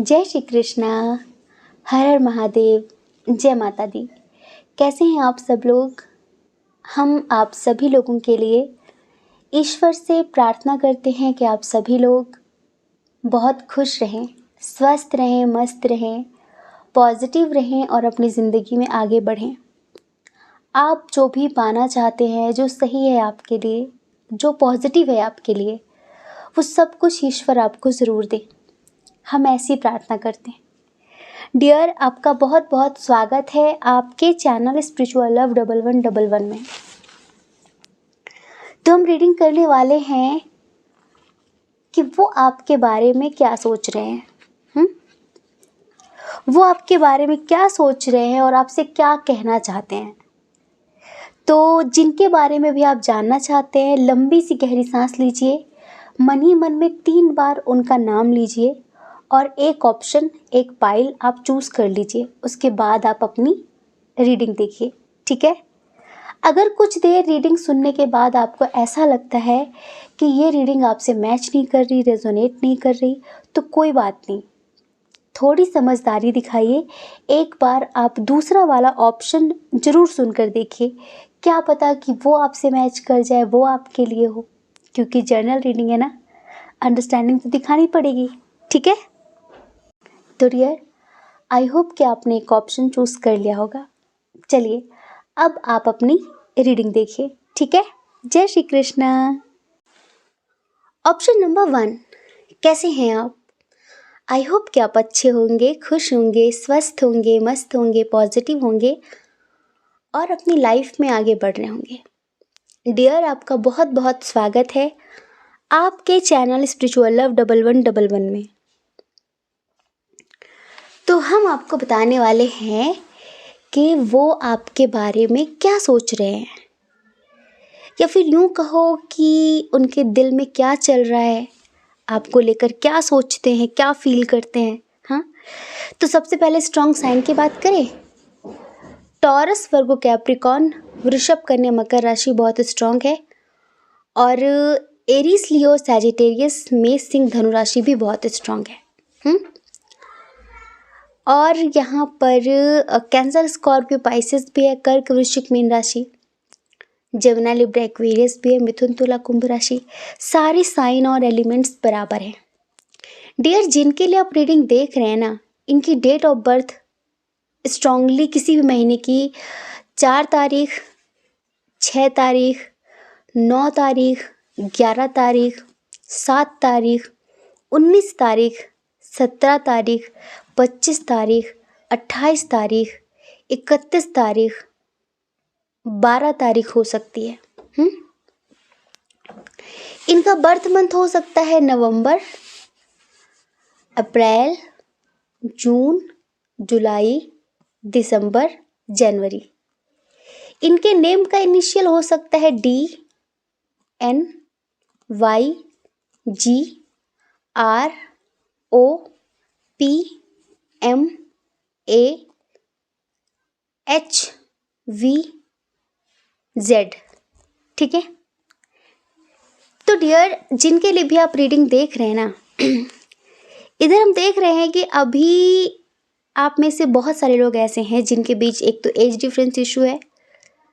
जय श्री कृष्णा। हर हर महादेव। जय माता दी। कैसे हैं आप सब लोग? हम आप सभी लोगों के लिए ईश्वर से प्रार्थना करते हैं कि आप सभी लोग बहुत खुश रहें, स्वस्थ रहें, मस्त रहें, पॉजिटिव रहें और अपनी ज़िंदगी में आगे बढ़ें। आप जो भी पाना चाहते हैं, जो सही है आपके लिए, जो पॉजिटिव है आपके लिए, वो सब कुछ ईश्वर आपको ज़रूर दे। हम ऐसी प्रार्थना करते हैं। डियर, आपका बहुत बहुत स्वागत है आपके चैनल स्पिरिचुअल लव 1111 में। तो हम रीडिंग करने वाले हैं कि वो आपके बारे में क्या सोच रहे हैं। वो आपके बारे में क्या सोच रहे हैं और आपसे क्या कहना चाहते हैं। तो जिनके बारे में भी आप जानना चाहते हैं, लंबी सी गहरी सांस लीजिए, मन ही मन में 3 बार उनका नाम लीजिए और एक ऑप्शन, एक पाइल आप चूज़ कर लीजिए। उसके बाद आप अपनी रीडिंग देखिए, ठीक है? अगर कुछ देर रीडिंग सुनने के बाद आपको ऐसा लगता है कि ये रीडिंग आपसे मैच नहीं कर रही, रेजोनेट नहीं कर रही, तो कोई बात नहीं, थोड़ी समझदारी दिखाइए। एक बार आप दूसरा वाला ऑप्शन ज़रूर सुनकर देखिए, क्या पता कि वो आपसे मैच कर जाए, वो आपके लिए हो। क्योंकि जर्नल रीडिंग है ना, अंडरस्टैंडिंग तो दिखानी पड़ेगी, ठीक है? तो डियर, आई होप कि आपने एक ऑप्शन चूज़ कर लिया होगा। चलिए, अब आप अपनी रीडिंग देखिए, ठीक है? जय श्री कृष्णा। ऑप्शन नंबर 1, कैसे हैं आप? आई होप कि आप अच्छे होंगे, खुश होंगे, स्वस्थ होंगे, मस्त होंगे, पॉजिटिव होंगे और अपनी लाइफ में आगे बढ़ रहे होंगे। डियर, आपका बहुत बहुत स्वागत है आपके चैनल स्पिरिचुअल लव 1111 में। तो हम आपको बताने वाले हैं कि वो आपके बारे में क्या सोच रहे हैं, या फिर यूँ कहो कि उनके दिल में क्या चल रहा है, आपको लेकर क्या सोचते हैं, क्या फील करते हैं। हाँ, तो सबसे पहले स्ट्रॉन्ग साइन की बात करें। टॉरस, वर्गो, कैप्रिकॉर्न, वृषभ, कन्या, मकर राशि बहुत स्ट्रॉन्ग है। और एरीज, लियो, सैजिटेरियस, मेष, सिंह, धनु राशि भी बहुत स्ट्रॉन्ग है। और यहाँ पर कैंसर, स्कॉर्पियो, पाइसेस भी है, कर्क, वृश्चिक, मीन राशि, जमुना, लिब्रा, एक्वेरियस भी है, मिथुन, तुला, कुंभ राशि। सारे साइन और एलिमेंट्स बराबर हैं। डियर, जिनके लिए आप रीडिंग देख रहे हैं ना, इनकी डेट ऑफ बर्थ स्ट्रांगली किसी भी महीने की 4 तारीख, 6 तारीख, 9 तारीख, 11 तारीख, 7 तारीख, 19 तारीख, 17 तारीख, 25 तारीख, 28 तारीख, 31 तारीख, 12 तारीख हो सकती है। इनका बर्थ मंथ हो सकता है नवंबर, अप्रैल, जून, जुलाई, दिसंबर, जनवरी। इनके नेम का इनिशियल हो सकता है D, N, Y, G, R, O, P, M, A, H, V, Z, ठीक है? तो डियर, जिनके लिए भी आप रीडिंग देख रहे हैं ना, इधर हम देख रहे हैं कि अभी आप में से बहुत सारे लोग ऐसे हैं जिनके बीच एक तो एज डिफरेंस इशू है,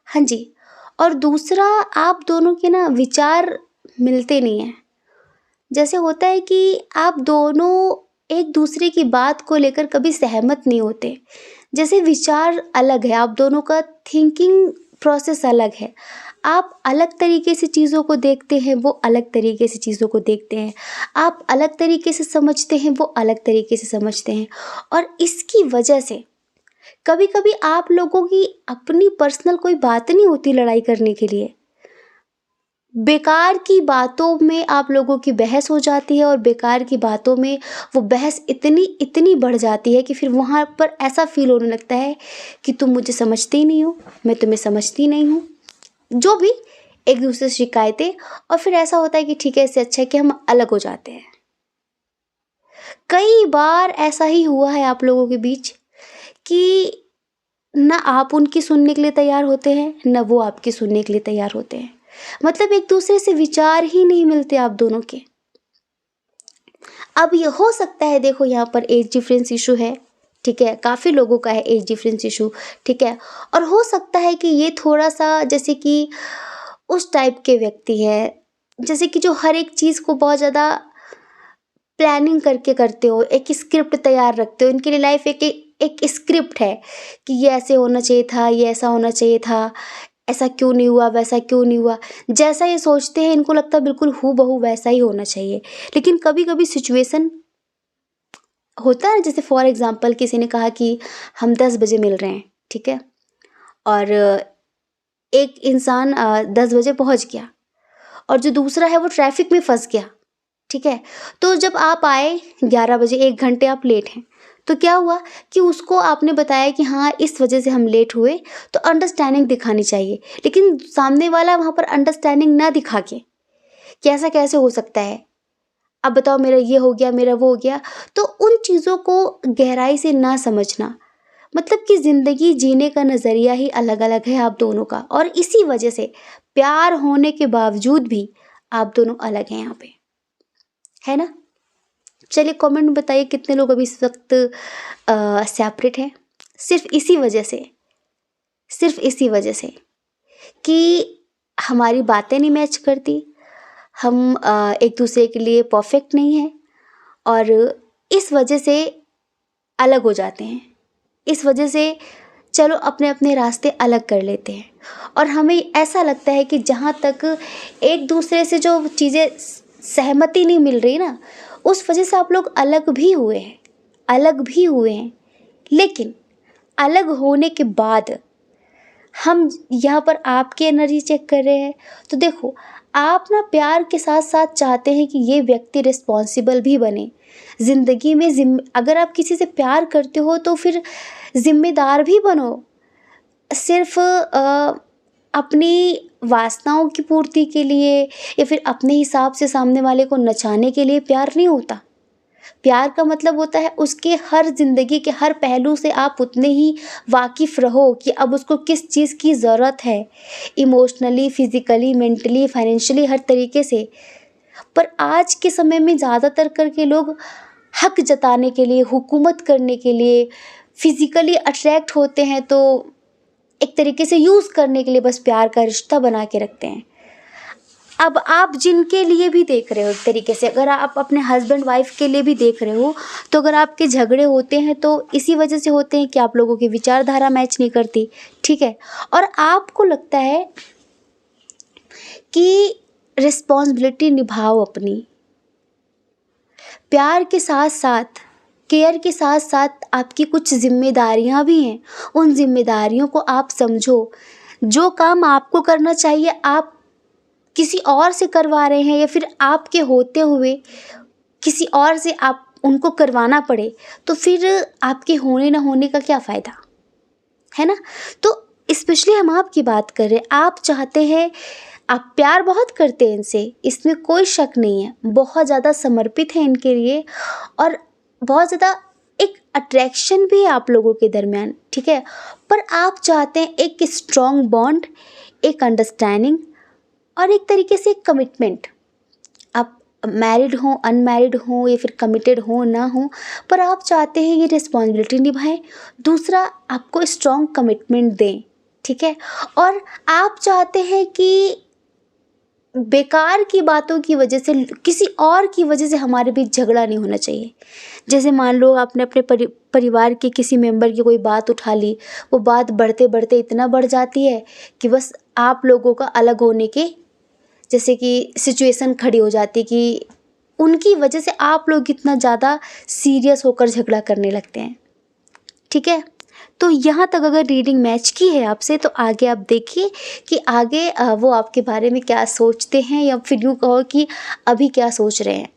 हाँ जी, और दूसरा आप दोनों के ना विचार मिलते नहीं हैं। जैसे होता है कि आप दोनों एक दूसरे की बात को लेकर कभी सहमत नहीं होते, जैसे विचार अलग है, आप दोनों का थिंकिंग प्रोसेस अलग है। आप अलग तरीके से चीज़ों को देखते हैं, वो अलग तरीके से चीज़ों को देखते हैं। आप अलग तरीके से समझते हैं, वो अलग तरीके से समझते हैं। और इसकी वजह से कभी कभी आप लोगों की अपनी पर्सनल कोई बात नहीं होती लड़ाई करने के लिए, बेकार की बातों में आप लोगों की बहस हो जाती है, और बेकार की बातों में वो बहस इतनी बढ़ जाती है कि फिर वहाँ पर ऐसा फील होने लगता है कि तुम मुझे समझते ही नहीं हो, मैं तुम्हें समझती नहीं हूँ, जो भी एक दूसरे से शिकायतें। और फिर ऐसा होता है कि ठीक है, इससे अच्छा है कि हम अलग हो जाते हैं। कई बार ऐसा ही हुआ है आप लोगों के बीच कि ना आप उनकी सुनने के लिए तैयार होते हैं, ना वो आपकी सुनने के लिए तैयार होते हैं। मतलब एक दूसरे से विचार ही नहीं मिलते आप दोनों के। अब ये हो सकता है, देखो यहाँ पर एज डिफरेंस इशू है, ठीक है, काफ़ी लोगों का है एज डिफरेंस इशू, ठीक है। और हो सकता है कि ये थोड़ा सा जैसे कि उस टाइप के व्यक्ति हैं, जैसे कि जो हर एक चीज़ को बहुत ज़्यादा प्लानिंग करके करते हो, एक स्क्रिप्ट तैयार रखते हो। इनके लिए लाइफ एक एक स्क्रिप्ट है कि ये ऐसे होना चाहिए था, ये ऐसा होना चाहिए था, ऐसा क्यों नहीं हुआ, वैसा क्यों नहीं हुआ। जैसा ये सोचते हैं इनको लगता है बिल्कुल हूबहू वैसा ही होना चाहिए। लेकिन कभी कभी सिचुएशन होता है ना, जैसे फॉर एग्जांपल किसी ने कहा कि हम 10 बजे मिल रहे हैं, ठीक है, और एक इंसान 10 बजे पहुंच गया और जो दूसरा है वो ट्रैफिक में फंस गया, ठीक है। तो जब आप आए 11 बजे, 1 घंटे आप लेट हैं, तो क्या हुआ कि उसको आपने बताया कि हाँ इस वजह से हम लेट हुए, तो अंडरस्टैंडिंग दिखानी चाहिए। लेकिन सामने वाला वहाँ पर अंडरस्टैंडिंग ना दिखा के कि ऐसा कैसे हो सकता है, अब बताओ मेरा ये हो गया, मेरा वो हो गया, तो उन चीज़ों को गहराई से ना समझना, मतलब कि ज़िंदगी जीने का नज़रिया ही अलग अलग है आप दोनों का, और इसी वजह से प्यार होने के बावजूद भी आप दोनों अलग हैं यहाँ पे, है ना। चलिए कमेंट में बताइए कितने लोग अभी इस वक्त सेपरेट हैं, सिर्फ इसी वजह से, सिर्फ इसी वजह से कि हमारी बातें नहीं मैच करती, हम एक दूसरे के लिए परफेक्ट नहीं हैं, और इस वजह से अलग हो जाते हैं। इस वजह से चलो अपने अपने रास्ते अलग कर लेते हैं, और हमें ऐसा लगता है कि जहाँ तक एक दूसरे से जो चीज़ें सहमति नहीं मिल रही ना, उस वजह से आप लोग अलग भी हुए हैं, अलग भी हुए हैं। लेकिन अलग होने के बाद हम यहाँ पर आपकी एनर्जी चेक कर रहे हैं, तो देखो आप ना प्यार के साथ साथ चाहते हैं कि ये व्यक्ति रिस्पॉन्सिबल भी बने ज़िंदगी में। अगर आप किसी से प्यार करते हो तो फिर जिम्मेदार भी बनो। सिर्फ अपनी वासनाओं की पूर्ति के लिए या फिर अपने हिसाब से सामने वाले को नचाने के लिए प्यार नहीं होता। प्यार का मतलब होता है उसके हर ज़िंदगी के हर पहलू से आप उतने ही वाकिफ़ रहो कि अब उसको किस चीज़ की ज़रूरत है, इमोशनली, फिज़िकली, मेंटली, फाइनेंशियली, हर तरीके से। पर आज के समय में ज़्यादातर करके लोग हक जताने के लिए, हुकूमत करने के लिए, फिज़िकली अट्रैक्ट होते हैं, तो एक तरीके से यूज़ करने के लिए बस प्यार का रिश्ता बना के रखते हैं। अब आप जिनके लिए भी देख रहे हो, एक तरीके से अगर आप अपने हस्बैंड वाइफ के लिए भी देख रहे हो, तो अगर आपके झगड़े होते हैं तो इसी वजह से होते हैं कि आप लोगों की विचारधारा मैच नहीं करती, ठीक है। और आपको लगता है कि रिस्पॉन्सिबिलिटी निभाओ अपनी, प्यार के साथ साथ, केयर के साथ साथ आपकी कुछ जिम्मेदारियां भी हैं। उन जिम्मेदारियों को आप समझो। जो काम आपको करना चाहिए आप किसी और से करवा रहे हैं, या फिर आपके होते हुए किसी और से आप उनको करवाना पड़े, तो फिर आपके होने ना होने का क्या फ़ायदा, है ना। तो स्पेशली हम आपकी बात कर रहे हैं, आप चाहते हैं, आप प्यार बहुत करते हैं इनसे, इसमें कोई शक नहीं है, बहुत ज़्यादा समर्पित हैं इनके लिए, और बहुत ज़्यादा एक अट्रैक्शन भी है आप लोगों के दरमियान, ठीक है। पर आप चाहते हैं एक स्ट्रॉन्ग बॉन्ड, एक अंडरस्टैंडिंग, और एक तरीके से कमिटमेंट। आप मैरिड हो, अनमैरिड हो, या फिर कमिटेड हो ना हो, पर आप चाहते हैं ये रिस्पॉन्सिबिलिटी निभाएं, दूसरा आपको स्ट्रॉन्ग कमिटमेंट दें, ठीक है। और आप चाहते हैं कि बेकार की बातों की वजह से, किसी और की वजह से हमारे बीच झगड़ा नहीं होना चाहिए। जैसे मान लो आपने अपने परिवार के किसी मेंबर की कोई बात उठा ली, वो बात बढ़ते बढ़ते इतना बढ़ जाती है कि बस आप लोगों का अलग होने के जैसे कि सिचुएशन खड़ी हो जाती है, कि उनकी वजह से आप लोग इतना ज़्यादा सीरियस होकर झगड़ा करने लगते हैं, ठीक है। तो यहाँ तक अगर रीडिंग मैच की है आपसे, तो आगे आप देखिए कि आगे वो आपके बारे में क्या सोचते हैं, या फिर यूँ कहो कि अभी क्या सोच रहे हैं।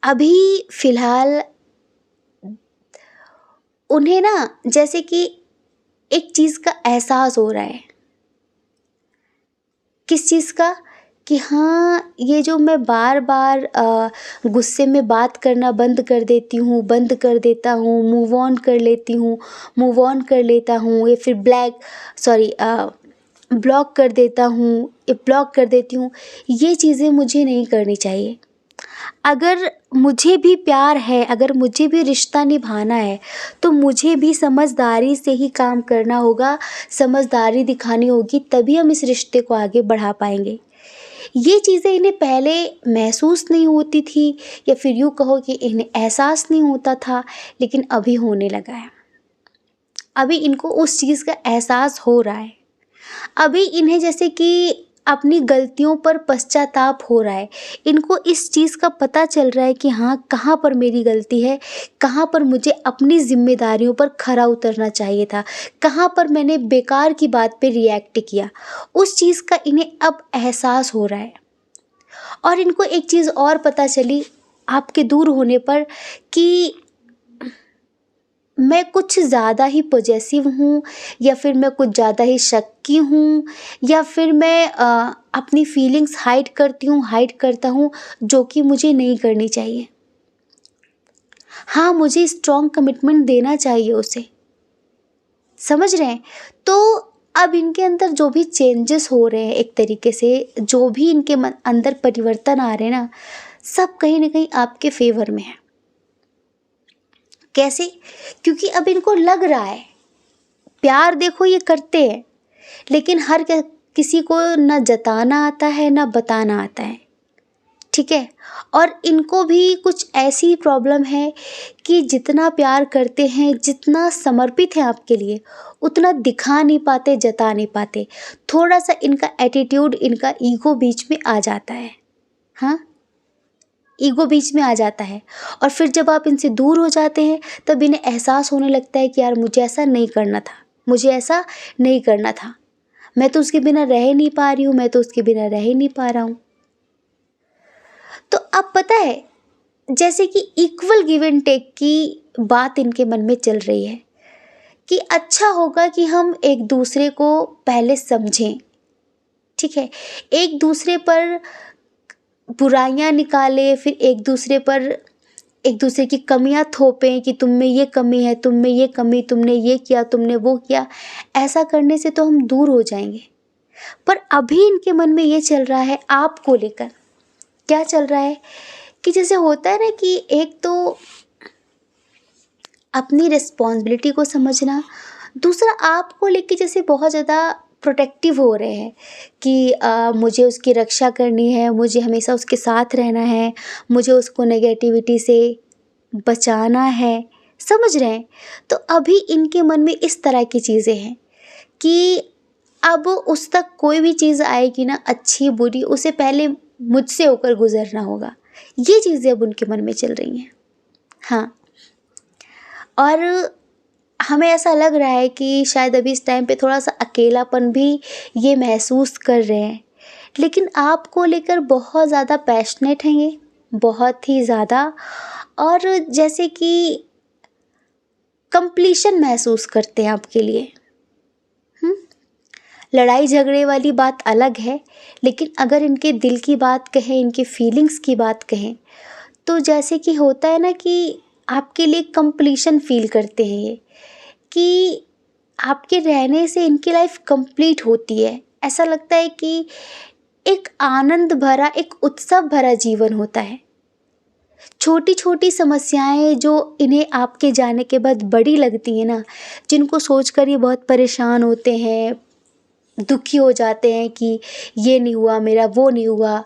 अभी फ़िलहाल उन्हें ना जैसे कि एक चीज़ का एहसास हो रहा है। किस चीज़ का? कि हाँ, ये जो मैं बार बार गुस्से में बात करना बंद कर देती हूँ, बंद कर देता हूँ, मूव ऑन कर लेती हूँ, मूव ऑन कर लेता हूँ, या फिर ब्लॉक कर देता हूँ, या ब्लॉक कर देती हूँ, ये चीज़ें मुझे नहीं करनी चाहिए। अगर मुझे भी प्यार है, अगर मुझे भी रिश्ता निभाना है, तो मुझे भी समझदारी से ही काम करना होगा, समझदारी दिखानी होगी, तभी हम इस रिश्ते को आगे बढ़ा पाएंगे। ये चीज़ें इन्हें पहले महसूस नहीं होती थी, या फिर यूँ कहो कि इन्हें एहसास नहीं होता था, लेकिन अभी होने लगा है। अभी इनको उस चीज़ का एहसास हो रहा है। अभी इन्हें जैसे कि अपनी गलतियों पर पश्चाताप हो रहा है। इनको इस चीज़ का पता चल रहा है कि हाँ, कहाँ पर मेरी गलती है, कहाँ पर मुझे अपनी ज़िम्मेदारियों पर खरा उतरना चाहिए था, कहाँ पर मैंने बेकार की बात पे रिएक्ट किया। उस चीज़ का इन्हें अब एहसास हो रहा है। और इनको एक चीज़ और पता चली आपके दूर होने पर, कि मैं कुछ ज़्यादा ही पॉजेसिव हूँ, या फिर मैं कुछ ज़्यादा ही शक्की हूँ, या फिर मैं अपनी फीलिंग्स हाइड करता हूँ, जो कि मुझे नहीं करनी चाहिए। हाँ, मुझे स्ट्रॉन्ग कमिटमेंट देना चाहिए उसे। समझ रहे हैं? तो अब इनके अंदर जो भी चेंजेस हो रहे हैं, एक तरीके से जो भी इनके अंदर परिवर्तन आ रहे हैं ना, सब कहीं ना कहीं आपके फेवर में है। कैसे? क्योंकि अब इनको लग रहा है, प्यार देखो ये करते हैं, लेकिन किसी को ना जताना आता है ना बताना आता है। ठीक है? और इनको भी कुछ ऐसी प्रॉब्लम है कि जितना प्यार करते हैं, जितना समर्पित हैं आपके लिए, उतना दिखा नहीं पाते, जता नहीं पाते। थोड़ा सा इनका एटीट्यूड, इनका ईगो बीच में आ जाता है। हाँ, ईगो बीच में आ जाता है। और फिर जब आप इनसे दूर हो जाते हैं, तब इन्हें एहसास होने लगता है कि यार, मुझे ऐसा नहीं करना था, मुझे ऐसा नहीं करना था, मैं तो उसके बिना रह नहीं पा रही हूँ, मैं तो उसके बिना रह ही नहीं पा रहा हूँ। तो अब पता है, जैसे कि इक्वल गिव एंड टेक की बात इनके मन में चल रही है, कि अच्छा होगा कि हम एक दूसरे को पहले समझें। ठीक है? एक दूसरे पर बुराइयां निकालें, फिर एक दूसरे की कमियां थोपें कि तुम में ये कमी है, तुम में ये कमी, तुमने ये किया, तुमने वो किया। ऐसा करने से तो हम दूर हो जाएंगे। पर अभी इनके मन में ये चल रहा है आपको लेकर। क्या चल रहा है? कि जैसे होता है ना कि एक तो अपनी रिस्पॉन्सिबिलिटी को समझना, दूसरा आपको लेके जैसे बहुत ज़्यादा प्रोटेक्टिव हो रहे हैं कि मुझे उसकी रक्षा करनी है, मुझे हमेशा उसके साथ रहना है, मुझे उसको नेगेटिविटी से बचाना है। समझ रहे हैं? तो अभी इनके मन में इस तरह की चीज़ें हैं कि अब उस तक कोई भी चीज़ आएगी ना, अच्छी बुरी, उसे पहले मुझसे होकर गुजरना होगा। ये चीज़ें अब उनके मन में चल रही हैं। हाँ, और हमें ऐसा लग रहा है कि शायद अभी इस टाइम पे थोड़ा सा अकेलापन भी ये महसूस कर रहे हैं, लेकिन आपको लेकर बहुत ज़्यादा पैशनेट हैं ये, बहुत ही ज़्यादा। और जैसे कि कंप्लीशन महसूस करते हैं आपके लिए। लड़ाई झगड़े वाली बात अलग है, लेकिन अगर इनके दिल की बात कहें, इनके फीलिंग्स की बात कहें, तो जैसे कि होता है ना कि आपके लिए कंप्लीशन फील करते हैं ये, कि आपके रहने से इनकी लाइफ कंप्लीट होती है। ऐसा लगता है कि एक आनंद भरा, एक उत्सव भरा जीवन होता है। छोटी छोटी समस्याएं जो इन्हें आपके जाने के बाद बड़ी लगती हैं ना, जिनको सोचकर ये बहुत परेशान होते हैं, दुखी हो जाते हैं कि ये नहीं हुआ मेरा, वो नहीं हुआ,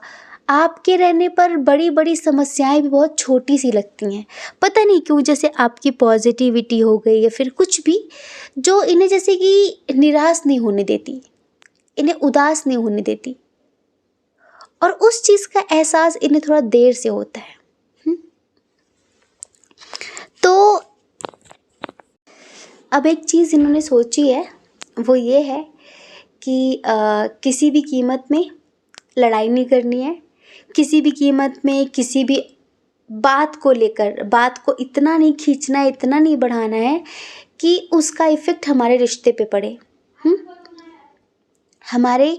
आपके रहने पर बड़ी बड़ी समस्याएं भी बहुत छोटी सी लगती हैं। पता नहीं क्यों, जैसे आपकी पॉजिटिविटी हो गई या फिर कुछ भी, जो इन्हें जैसे कि निराश नहीं होने देती, इन्हें उदास नहीं होने देती। और उस चीज़ का एहसास इन्हें थोड़ा देर से होता है। तो अब एक चीज़ इन्होंने सोची है, वो ये है कि किसी भी कीमत में लड़ाई नहीं करनी है, किसी भी कीमत में किसी भी बात को लेकर, बात को इतना नहीं खींचना है, इतना नहीं बढ़ाना है कि उसका इफ़ेक्ट हमारे रिश्ते पे पड़े, हमारे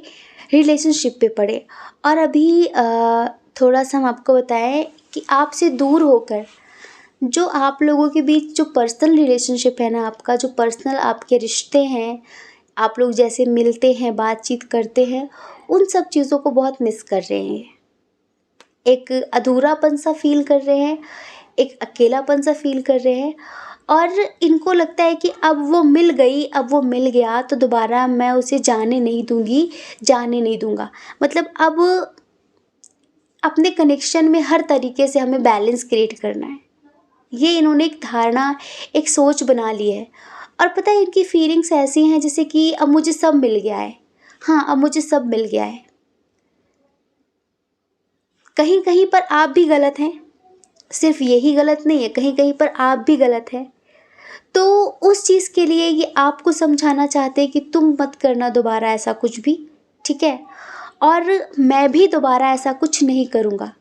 रिलेशनशिप पे पड़े। और अभी थोड़ा सा हम आपको बताएं कि आपसे दूर होकर जो आप लोगों के बीच जो पर्सनल रिलेशनशिप है ना, आपका जो पर्सनल आपके रिश्ते हैं, आप लोग जैसे मिलते हैं, बातचीत करते हैं, उन सब चीज़ों को बहुत मिस कर रहे हैं। एक अधूरापन सा फील कर रहे हैं, एक अकेलापन सा फील कर रहे हैं, और इनको लगता है कि अब वो मिल गई, अब वो मिल गया तो दोबारा मैं उसे जाने नहीं दूँगी, जाने नहीं दूँगा। मतलब अब अपने कनेक्शन में हर तरीके से हमें बैलेंस क्रिएट करना है। ये इन्होंने एक धारणा, एक सोच बना ली है। और पता है इनकी फीलिंग्स ऐसी हैं जैसे कि अब मुझे सब मिल गया है। हाँ, अब मुझे सब मिल गया है। कहीं कहीं पर आप भी गलत हैं, सिर्फ यही गलत नहीं है, कहीं कहीं पर आप भी गलत हैं। तो उस चीज़ के लिए ये आपको समझाना चाहते हैं कि तुम मत करना दोबारा ऐसा कुछ भी, ठीक है? और मैं भी दोबारा ऐसा कुछ नहीं करूँगा,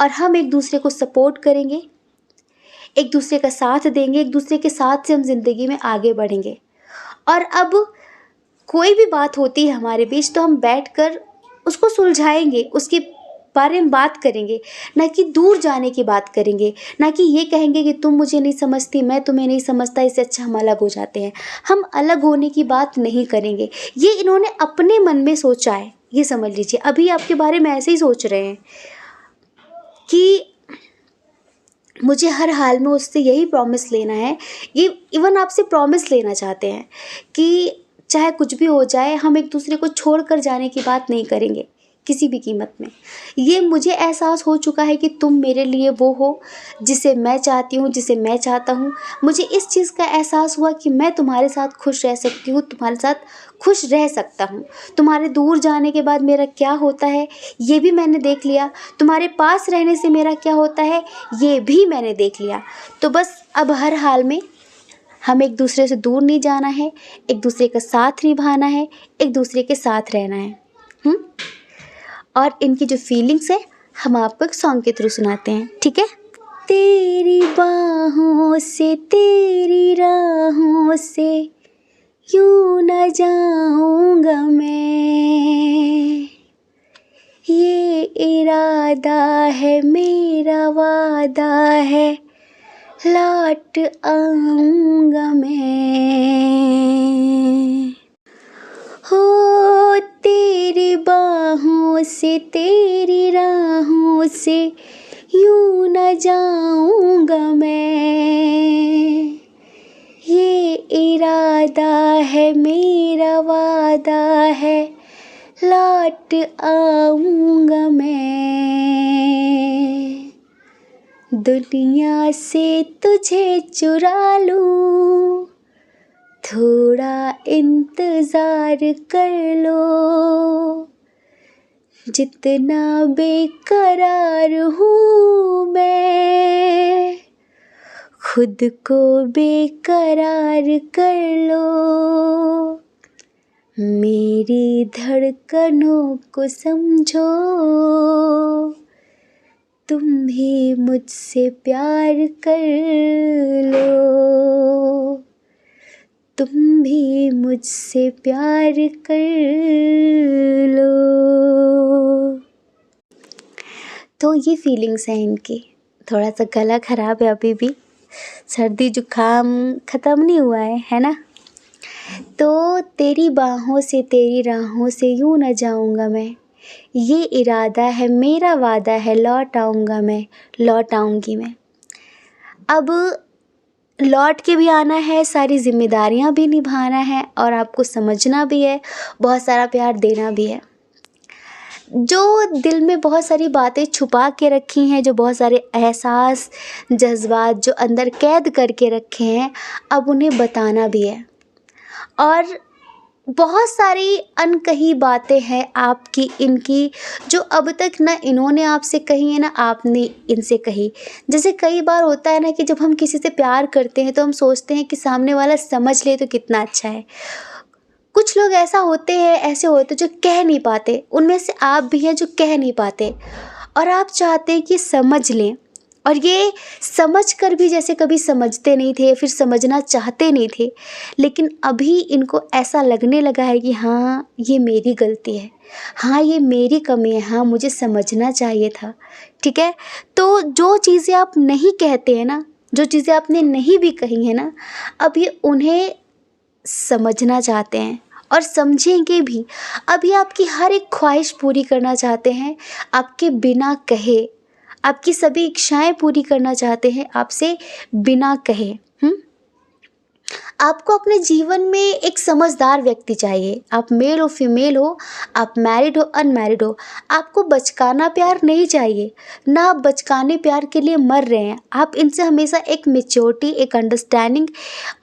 और हम एक दूसरे को सपोर्ट करेंगे, एक दूसरे का साथ देंगे, एक दूसरे के साथ से हम ज़िंदगी में आगे बढ़ेंगे। और अब कोई भी बात होती है हमारे बीच तो हम बैठकर उसको सुलझाएंगे, उसके बारे में बात करेंगे, ना कि दूर जाने की बात करेंगे, ना कि ये कहेंगे कि तुम मुझे नहीं समझती, मैं तुम्हें नहीं समझता, इससे अच्छा हम अलग हो जाते हैं। हम अलग होने की बात नहीं करेंगे। ये इन्होंने अपने मन में सोचा है, ये समझ लीजिए। अभी आपके बारे में ऐसे ही सोच रहे हैं कि मुझे हर हाल में उससे यही प्रॉमिस लेना है। ये इवन आपसे प्रॉमिस लेना चाहते हैं कि चाहे कुछ भी हो जाए, हम एक दूसरे को छोड़ कर जाने की बात नहीं करेंगे किसी भी कीमत में। ये मुझे एहसास हो चुका है कि तुम मेरे लिए वो हो जिसे मैं चाहती हूँ, जिसे मैं चाहता हूँ। मुझे इस चीज़ का एहसास हुआ कि मैं तुम्हारे साथ खुश रह सकती हूँ, तुम्हारे साथ खुश रह सकता हूँ। तुम्हारे दूर जाने के बाद मेरा क्या होता है ये भी मैंने देख लिया, तुम्हारे पास रहने से मेरा क्या होता है ये भी मैंने देख लिया। तो बस अब हर हाल में हमें एक दूसरे से दूर नहीं जाना है, एक दूसरे का साथ निभाना है, एक दूसरे के साथ रहना है। और इनकी जो फीलिंग्स है हम आपको एक सॉन्ग के थ्रू सुनाते हैं, ठीक है? तेरी बाहों से, तेरी राहों से यूं न जाऊंगा मैं, ये इरादा है मेरा, वादा है लौट आऊंगा मैं। हो तेरी बाहों से, तेरी राहों से यूं न जाऊंगा मैं, ये इरादा है मेरा, वादा है लौट आऊंगा मैं। दुनिया से तुझे चुरा लूं, थोड़ा इंतज़ार कर लो, जितना बेकरार हूँ मैं, खुद को बेकरार कर लो। मेरी धड़कनों को समझो, तुम भी मुझसे प्यार कर लो, तुम भी मुझसे प्यार कर लो। तो ये फीलिंग्स हैं इनकी। थोड़ा सा गला ख़राब है अभी भी, सर्दी जुकाम ख़त्म नहीं हुआ है ना? तो तेरी बाहों से, तेरी राहों से यूं न जाऊंगा मैं, ये इरादा है मेरा, वादा है लौट आऊंगा मैं, लौट आऊंगी मैं। अब लौट के भी आना है, सारी जिम्मेदारियां भी निभाना है, और आपको समझना भी है, बहुत सारा प्यार देना भी है। जो दिल में बहुत सारी बातें छुपा के रखी हैं, जो बहुत सारे एहसास, जज्बात जो अंदर कैद करके रखे हैं, अब उन्हें बताना भी है। और बहुत सारी अनकही बातें हैं आपकी, इनकी, जो अब तक ना इन्होंने आपसे कही है ना आपने इनसे कही। जैसे कई बार होता है ना कि जब हम किसी से प्यार करते हैं तो हम सोचते हैं कि सामने वाला समझ ले तो कितना अच्छा है। कुछ लोग ऐसे होते हैं जो कह नहीं पाते, उनमें से आप भी हैं जो कह नहीं पाते, और आप चाहते हैं कि समझ लें, और ये समझ कर भी जैसे कभी समझते नहीं थे, फिर समझना चाहते नहीं थे, लेकिन अभी इनको ऐसा लगने लगा है कि हाँ ये मेरी गलती है, हाँ ये मेरी कमी है, हाँ मुझे समझना चाहिए था, ठीक है? तो जो चीज़ें आप नहीं कहते हैं ना, जो चीज़ें आपने नहीं भी कही है ना, अब ये उन्हें समझना चाहते हैं और समझेंगे भी। अभी आपकी हर एक ख्वाहिश पूरी करना चाहते हैं, आपके बिना कहे, आपकी सभी इच्छाएं पूरी करना चाहते हैं आपसे बिना कहे। आपको अपने जीवन में एक समझदार व्यक्ति चाहिए। आप मेल हो फीमेल हो, आप मैरिड हो अनमैरिड हो, आपको बचकाना प्यार नहीं चाहिए, ना आप बचकाने प्यार के लिए मर रहे हैं। आप इनसे हमेशा एक मेच्योरिटी, एक अंडरस्टैंडिंग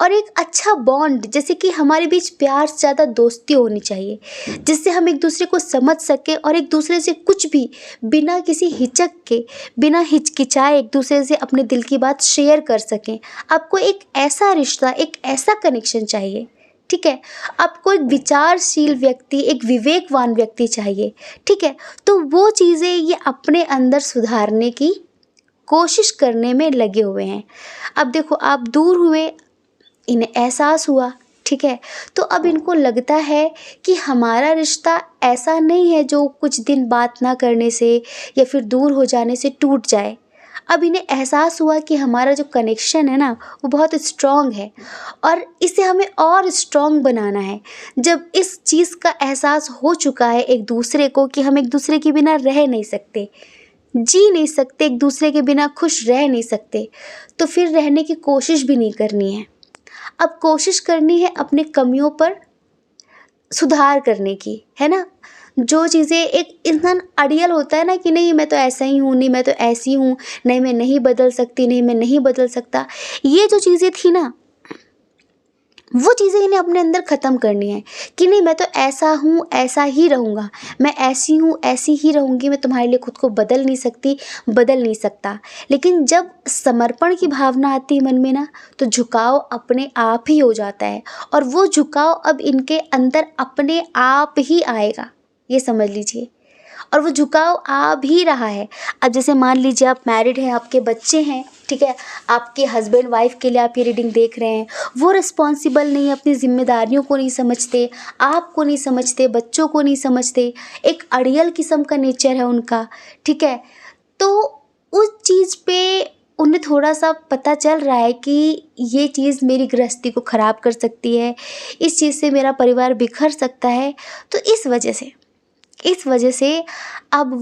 और एक अच्छा बॉन्ड, जैसे कि हमारे बीच प्यार से ज़्यादा दोस्ती होनी चाहिए, जिससे हम एक दूसरे को समझ सकें और एक दूसरे से कुछ भी बिना किसी हिचक के, बिना हिचकिचाए एक दूसरे से अपने दिल की बात शेयर कर सकें। आपको एक ऐसा रिश्ता, एक ऐसा कनेक्शन चाहिए, ठीक है। आपको एक विचारशील व्यक्ति, एक विवेकवान व्यक्ति चाहिए, ठीक है। तो वो चीज़ें ये अपने अंदर सुधारने की कोशिश करने में लगे हुए हैं। अब देखो, आप दूर हुए, इन्हें एहसास हुआ, ठीक है। तो अब इनको लगता है कि हमारा रिश्ता ऐसा नहीं है जो कुछ दिन बात ना करने से या फिर दूर हो जाने से टूट जाए। अब इन्हें एहसास हुआ कि हमारा जो कनेक्शन है ना, वो बहुत स्ट्रॉन्ग है और इसे हमें और स्ट्रॉन्ग बनाना है। जब इस चीज़ का एहसास हो चुका है एक दूसरे को कि हम एक दूसरे के बिना रह नहीं सकते, जी नहीं सकते, एक दूसरे के बिना खुश रह नहीं सकते, तो फिर रहने की कोशिश भी नहीं करनी है। अब कोशिश करनी है अपने कमियों पर सुधार करने की, है ना। जो चीज़ें एक इंसान अड़ियल होता है ना कि नहीं मैं तो ऐसा ही हूँ, नहीं मैं तो ऐसी हूँ, नहीं मैं नहीं बदल सकती, नहीं मैं नहीं बदल सकता, ये जो चीज़ें थी ना, वो चीज़ें इन्हें अपने अंदर ख़त्म करनी है कि नहीं मैं तो ऐसा हूँ, ऐसा ही रहूँगा, मैं ऐसी हूँ, ऐसी ही रहूँगी, मैं तुम्हारे लिए खुद को बदल नहीं सकती, बदल नहीं सकता। लेकिन जब समर्पण की भावना आती है मन में ना, तो झुकाव अपने आप ही हो जाता है और वो झुकाव अब इनके अंदर अपने आप ही आएगा, ये समझ लीजिए। और वो झुकाव आ भी रहा है। अब जैसे मान लीजिए आप मैरिड हैं, आपके बच्चे हैं, ठीक है, आपके हस्बैंड वाइफ के लिए आप ये रीडिंग देख रहे हैं, वो रिस्पॉन्सिबल नहीं, अपनी जिम्मेदारियों को नहीं समझते, आपको नहीं समझते, बच्चों को नहीं समझते, एक अड़ियल किस्म का नेचर है उनका, ठीक है। तो उस चीज़ पे उन्हें थोड़ा सा पता चल रहा है कि ये चीज़ मेरी गृहस्थी को ख़राब कर सकती है, इस चीज़ से मेरा परिवार बिखर सकता है। तो इस वजह से अब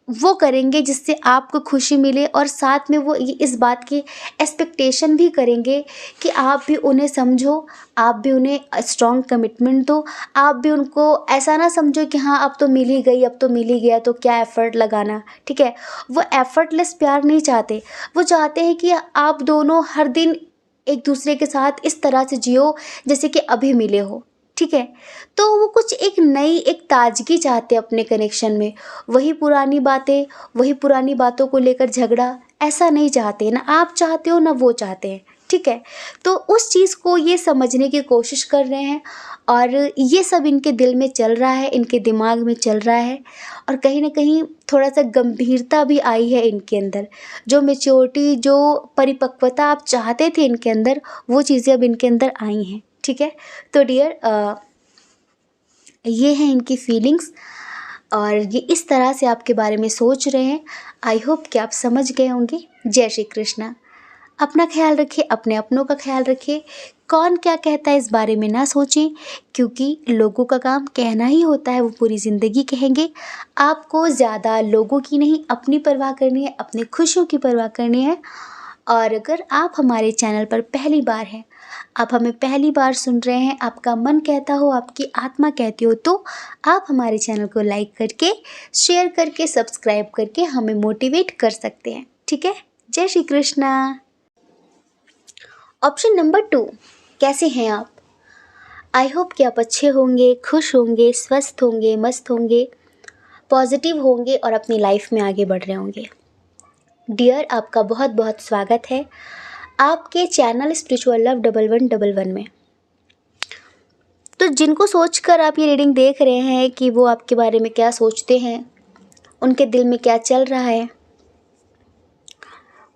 वो करेंगे जिससे आपको खुशी मिले और साथ में वो इस बात की एक्सपेक्टेशन भी करेंगे कि आप भी उन्हें समझो, आप भी उन्हें स्ट्रॉन्ग कमिटमेंट दो, आप भी उनको ऐसा ना समझो कि हाँ अब तो मिल ही गई, अब तो मिल ही गया तो क्या एफ़र्ट लगाना, ठीक है। वो एफ़र्टलेस प्यार नहीं चाहते, वो चाहते हैं कि आप दोनों हर दिन एक दूसरे के साथ इस तरह से जियो जैसे कि अभी मिले हो, ठीक है। तो वो कुछ एक नई, एक ताजगी चाहते हैं अपने कनेक्शन में। वही पुरानी बातें, वही पुरानी बातों को लेकर झगड़ा ऐसा नहीं चाहते, ना आप चाहते हो ना वो चाहते हैं, ठीक है। तो उस चीज़ को ये समझने की कोशिश कर रहे हैं और ये सब इनके दिल में चल रहा है, इनके दिमाग में चल रहा है और कहीं न कहीं थोड़ा-सा गंभीरता भी आई है इनके अंदर। जो मैच्योरिटी, जो परिपक्वता आप चाहते थे इनके अंदर, वो चीज़ें अब इनके अंदर आई हैं, ठीक है। तो डियर, ये हैं इनकी फीलिंग्स और ये इस तरह से आपके बारे में सोच रहे हैं। आई होप कि आप समझ गए होंगे। जय श्री कृष्णा। अपना ख्याल रखिए, अपने अपनों का ख्याल रखिए। कौन क्या कहता है इस बारे में ना सोचें, क्योंकि लोगों का काम कहना ही होता है, वो पूरी ज़िंदगी कहेंगे। आपको ज़्यादा लोगों की नहीं, अपनी परवाह करनी है, अपनी खुशियों की परवाह करनी है। और अगर आप हमारे चैनल पर पहली बार हैं, आप हमें पहली बार सुन रहे हैं, आपका मन कहता हो, आपकी आत्मा कहती हो, तो आप हमारे चैनल को लाइक करके, शेयर करके, सब्सक्राइब करके हमें मोटिवेट कर सकते हैं, ठीक है। जय श्री कृष्णा। ऑप्शन नंबर 2, कैसे हैं आप? आई होप कि आप अच्छे होंगे, खुश होंगे, स्वस्थ होंगे, मस्त होंगे, पॉजिटिव होंगे और अपनी लाइफ में आगे बढ़ रहे होंगे। डियर, आपका बहुत बहुत स्वागत है आपके चैनल स्पिरिचुअल लव 1111 में। तो जिनको सोचकर आप ये रीडिंग देख रहे हैं कि वो आपके बारे में क्या सोचते हैं, उनके दिल में क्या चल रहा है,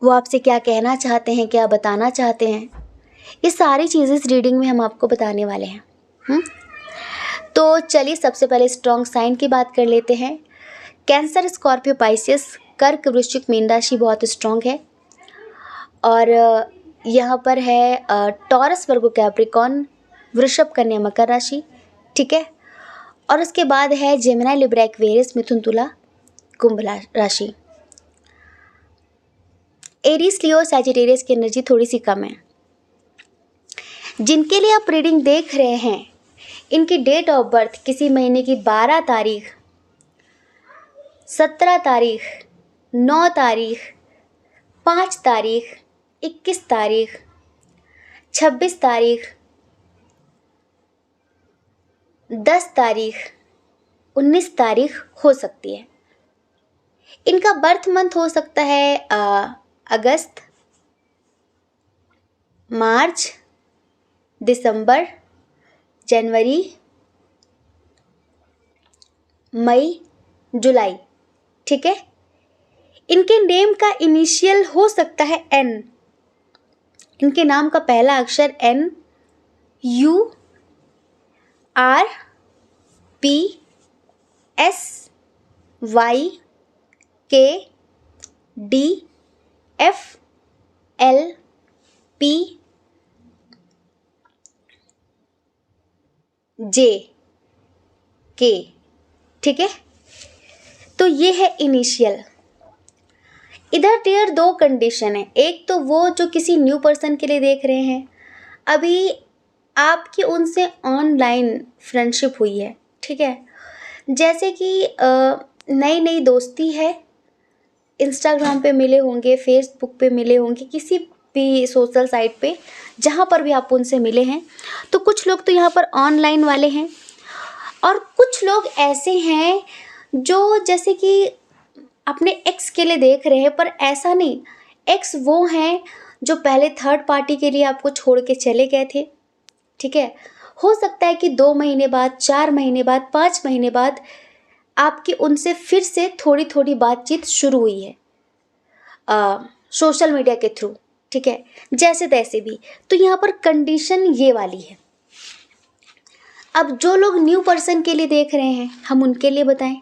वो आपसे क्या कहना चाहते हैं, क्या बताना चाहते हैं, ये सारी चीज़ें इस रीडिंग में हम आपको बताने वाले हैं। तो चलिए सबसे पहले स्ट्रॉन्ग साइन की बात कर लेते हैं। कैंसर, स्कॉर्पियो, पाइसेस, कर्क, वृश्चिक, मीन राशि बहुत स्ट्रॉन्ग है। और यहाँ पर है टॉरस, वर्गो, कैप्रिकॉर्न, वृषभ, कन्या, मकर राशि, ठीक है। और उसके बाद है जेमिनी, लिब्रा, एक्वेरियस, मिथुन, तुला, कुंभ राशि। एरीज, लियो, सैजिटेरियस की एनर्जी थोड़ी सी कम है। जिनके लिए आप रीडिंग देख रहे हैं, इनकी डेट ऑफ बर्थ किसी महीने की 12 तारीख, 17 तारीख, 9 तारीख, 5 तारीख, 21 तारीख, 26 तारीख, 10 तारीख, 19 तारीख हो सकती है। इनका बर्थ मंथ हो सकता है अगस्त, मार्च, दिसंबर, जनवरी, मई, जुलाई। ठीक है। इनके नेम का इनिशियल हो सकता है एन। इनके नाम का पहला अक्षर N, U, R, P, S, Y, K, D, F, L, P, J, K. ठीक है। तो ये है इनिशियल। इधर डियर दो कंडीशन है। एक तो वो जो किसी न्यू पर्सन के लिए देख रहे हैं, अभी आपकी उनसे ऑनलाइन फ्रेंडशिप हुई है। ठीक है। जैसे कि नई नई दोस्ती है, इंस्टाग्राम पे मिले होंगे, फेसबुक पे मिले होंगे, किसी भी सोशल साइट पे जहाँ पर भी आप उनसे मिले हैं। तो कुछ लोग तो यहाँ पर ऑनलाइन वाले हैं और कुछ लोग ऐसे हैं जो जैसे कि अपने एक्स के लिए देख रहे हैं, पर ऐसा नहीं। एक्स वो हैं जो पहले थर्ड पार्टी के लिए आपको छोड़ के चले गए थे। ठीक है। हो सकता है कि 2 महीने बाद, 4 महीने बाद, 5 महीने बाद आपकी उनसे फिर से थोड़ी थोड़ी बातचीत शुरू हुई है सोशल मीडिया के थ्रू। ठीक है। जैसे तैसे भी। तो यहाँ पर कंडीशन ये वाली है। अब जो लोग न्यू पर्सन के लिए देख रहे हैं, हम उनके लिए बताएं।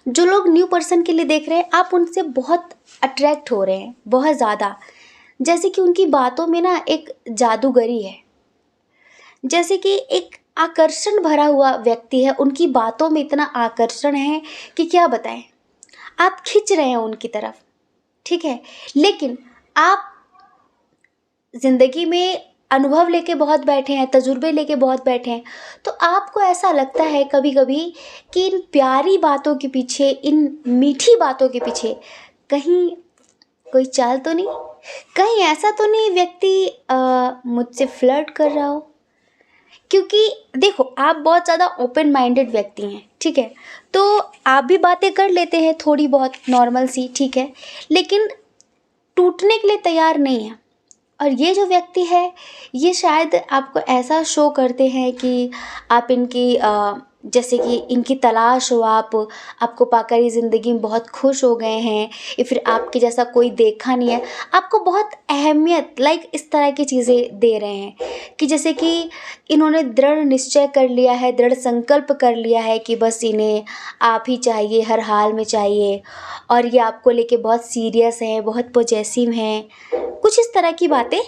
जो लोग न्यू पर्सन के लिए देख रहे हैं, आप उनसे बहुत अट्रैक्ट हो रहे हैं, बहुत ज़्यादा। जैसे कि उनकी बातों में ना एक जादूगरी है, जैसे कि एक आकर्षण भरा हुआ व्यक्ति है। उनकी बातों में इतना आकर्षण है कि क्या बताएं। आप खिंच रहे हैं उनकी तरफ। ठीक है। लेकिन आप ज़िंदगी में अनुभव लेके बहुत बैठे हैं, तजुर्बे लेके बहुत बैठे हैं, तो आपको ऐसा लगता है कभी कभी कि इन प्यारी बातों के पीछे, इन मीठी बातों के पीछे कहीं कोई चाल तो नहीं, कहीं ऐसा तो नहीं व्यक्ति मुझसे फ्लर्ट कर रहा हो। क्योंकि देखो, आप बहुत ज़्यादा ओपन माइंडेड व्यक्ति हैं। ठीक है। तो आप भी बातें कर लेते हैं थोड़ी बहुत नॉर्मल सी। ठीक है। लेकिन टूटने के लिए तैयार नहीं है। और ये जो व्यक्ति है, ये शायद आपको ऐसा शो करते हैं कि आप इनकी जैसे कि इनकी तलाश हो, आपको पाकर ये ज़िंदगी में बहुत खुश हो गए हैं, या फिर आपके जैसा कोई देखा नहीं है, आपको बहुत अहमियत लाइक इस तरह की चीज़ें दे रहे हैं कि जैसे कि इन्होंने दृढ़ निश्चय कर लिया है, दृढ़ संकल्प कर लिया है कि बस इन्हें आप ही चाहिए, हर हाल में चाहिए। और ये आपको लेके बहुत सीरियस हैं, बहुत पॉजेसिव हैं, कुछ इस तरह की बातें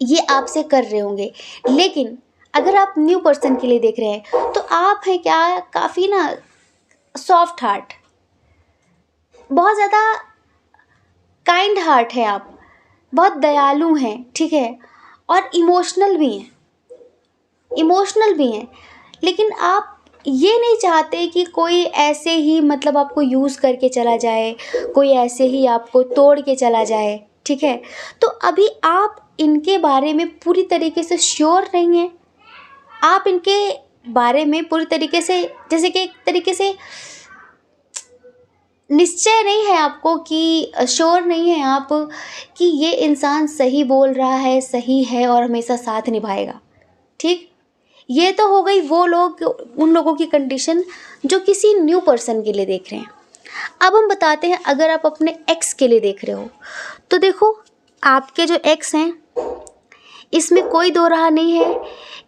ये आपसे कर रहे होंगे। लेकिन अगर आप न्यू पर्सन के लिए देख रहे हैं, तो आप हैं क्या, काफ़ी ना सॉफ्ट हार्ट, बहुत ज़्यादा काइंड हार्ट है आप, बहुत दयालु हैं। ठीक है। और इमोशनल भी हैं, इमोशनल भी हैं। लेकिन आप ये नहीं चाहते कि कोई ऐसे ही मतलब आपको यूज़ करके चला जाए, कोई ऐसे ही आपको तोड़ के चला जाए। ठीक है। तो अभी आप इनके बारे में पूरी तरीके से श्योर नहीं हैं। आप इनके बारे में पूरी तरीके से, जैसे कि एक तरीके से निश्चय नहीं है आपको, कि श्योर नहीं है आप कि ये इंसान सही बोल रहा है, सही है और हमेशा साथ निभाएगा। ठीक। ये तो हो गई वो लोग, उन लोगों की कंडीशन जो किसी न्यू पर्सन के लिए देख रहे हैं। अब हम बताते हैं, अगर आप अपने एक्स के लिए देख रहे हो, तो देखो आपके जो एक्स हैं, इसमें कोई दो राह नहीं है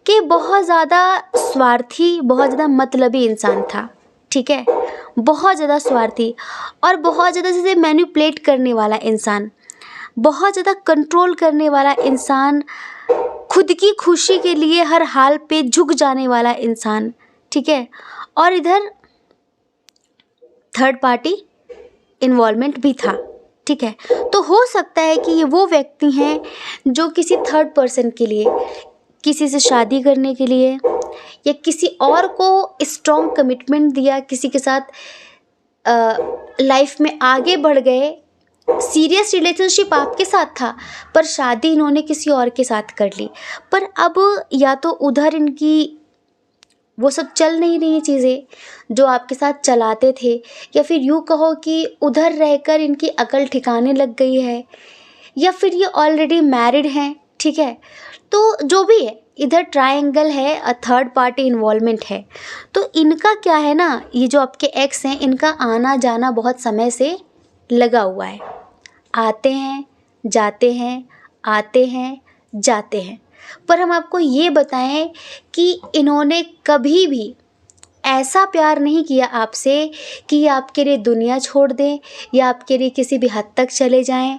कि बहुत ज़्यादा स्वार्थी, बहुत ज़्यादा मतलबी इंसान था। ठीक है। बहुत ज़्यादा स्वार्थी और बहुत ज़्यादा जैसे मैनिपुलेट करने वाला इंसान, बहुत ज़्यादा कंट्रोल करने वाला इंसान, खुद की खुशी के लिए हर हाल पे झुक जाने वाला इंसान। ठीक है। और इधर थर्ड पार्टी इन्वॉल्वमेंट भी था। ठीक है। तो हो सकता है कि ये वो व्यक्ति हैं जो किसी थर्ड पर्सन के लिए, किसी से शादी करने के लिए या किसी और को स्ट्रॉन्ग कमिटमेंट दिया, किसी के साथ लाइफ में आगे बढ़ गए, सीरियस रिलेशनशिप आपके साथ था पर शादी इन्होंने किसी और के साथ कर ली। पर अब या तो उधर इनकी वो सब चल नहीं रही चीज़ें जो आपके साथ चलाते थे, या फिर यूँ कहो कि उधर रहकर इनकी अकल ठिकाने लग गई है, या फिर ये ऑलरेडी मैरिड हैं, ठीक है। तो जो भी है, इधर ट्रायंगल है, थर्ड पार्टी इन्वॉल्वमेंट है। तो इनका क्या है ना, ये जो आपके एक्स हैं, इनका आना जाना बहुत समय से लगा हुआ है। आते हैं जाते हैं, आते हैं जाते हैं। पर हम आपको ये बताएं कि इन्होंने कभी भी ऐसा प्यार नहीं किया आपसे कि ये आपके लिए दुनिया छोड़ दें या आपके लिए किसी भी हद तक चले जाएं,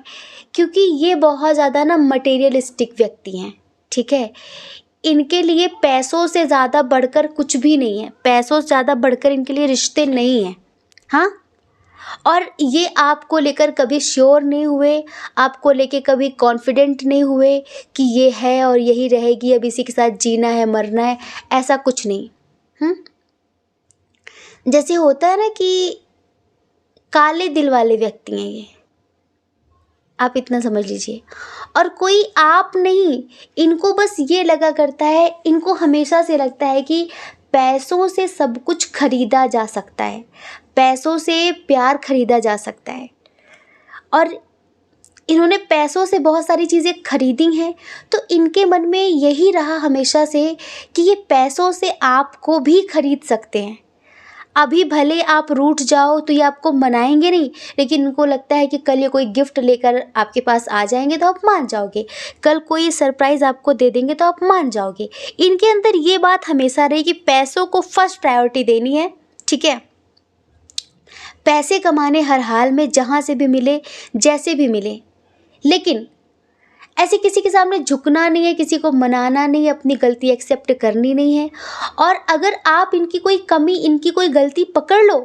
क्योंकि ये बहुत ज़्यादा ना मटेरियलिस्टिक व्यक्ति हैं, ठीक है। इनके लिए पैसों से ज़्यादा बढ़कर कुछ भी नहीं है, पैसों से ज़्यादा बढ़कर इनके लिए रिश्ते नहीं हैं, हाँ। और ये आपको लेकर कभी श्योर नहीं हुए, आपको लेके कभी कॉन्फिडेंट नहीं हुए कि ये है और यही रहेगी, अब इसी के साथ जीना है मरना है, ऐसा कुछ नहीं। जैसे होता है ना कि काले दिल वाले व्यक्ति हैं ये, आप इतना समझ लीजिए। और कोई आप नहीं, इनको बस ये लगा करता है, इनको हमेशा से लगता है कि पैसों से सब कुछ खरीदा जा सकता है, पैसों से प्यार खरीदा जा सकता है। और इन्होंने पैसों से बहुत सारी चीज़ें खरीदी हैं, तो इनके मन में यही रहा हमेशा से कि ये पैसों से आपको भी खरीद सकते हैं। अभी भले आप रूठ जाओ तो ये आपको मनाएंगे नहीं, लेकिन इनको लगता है कि कल ये कोई गिफ्ट लेकर आपके पास आ जाएंगे तो आप मान जाओगे, कल कोई सरप्राइज़ आपको दे देंगे तो आप मान जाओगे। इनके अंदर ये बात हमेशा रही कि पैसों को फर्स्ट प्रायोरिटी देनी है, ठीक है। पैसे कमाने हर हाल में, जहाँ से भी मिले, जैसे भी मिले, लेकिन ऐसे किसी के सामने झुकना नहीं है, किसी को मनाना नहीं है, अपनी गलती एक्सेप्ट करनी नहीं है। और अगर आप इनकी कोई कमी, इनकी कोई गलती पकड़ लो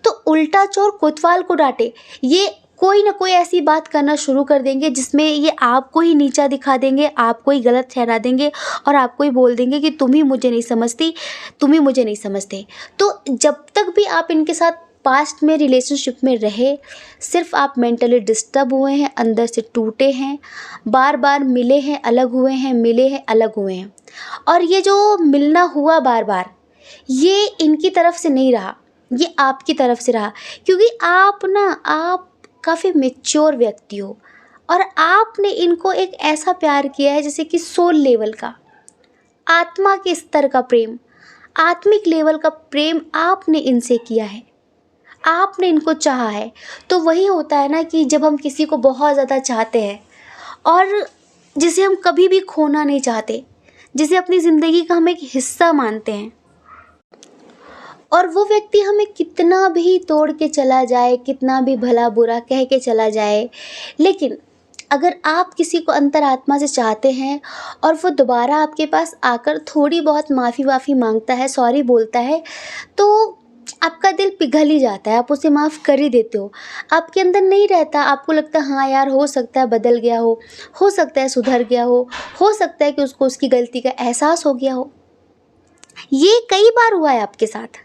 तो उल्टा चोर कोतवाल को डांटे, ये कोई ना कोई ऐसी बात करना शुरू कर देंगे जिसमें ये आपको ही नीचा दिखा देंगे, आपको ही गलत ठहरा देंगे और आपको ही बोल देंगे कि तुम ही मुझे नहीं समझती, तुम ही मुझे नहीं समझते। तो जब तक भी आप इनके साथ पास्ट में रिलेशनशिप में रहे, सिर्फ आप मेंटली डिस्टर्ब हुए हैं, अंदर से टूटे हैं, बार बार मिले हैं अलग हुए हैं, मिले हैं अलग हुए हैं। और ये जो मिलना हुआ बार बार, ये इनकी तरफ से नहीं रहा, ये आपकी तरफ से रहा, क्योंकि आप काफ़ी मैच्योर व्यक्ति हो और आपने इनको एक ऐसा प्यार किया है जैसे कि सोल लेवल का, आत्मा के स्तर का प्रेम, आत्मिक लेवल का प्रेम आपने इनसे किया है, आपने इनको चाहा है। तो वही होता है ना कि जब हम किसी को बहुत ज़्यादा चाहते हैं और जिसे हम कभी भी खोना नहीं चाहते, जिसे अपनी ज़िंदगी का हम एक हिस्सा मानते हैं, और वो व्यक्ति हमें कितना भी तोड़ के चला जाए, कितना भी भला बुरा कह के चला जाए, लेकिन अगर आप किसी को अंतरात्मा से चाहते हैं और वो दोबारा आपके पास आकर थोड़ी बहुत माफ़ी मांगता है, सॉरी बोलता है, तो आपका दिल पिघल ही जाता है, आप उसे माफ़ कर ही देते हो। आपके अंदर नहीं रहता, आपको लगता है हाँ यार, हो सकता है बदल गया हो सकता है सुधर गया हो सकता है कि उसको उसकी गलती का एहसास हो गया हो। ये कई बार हुआ है आपके साथ,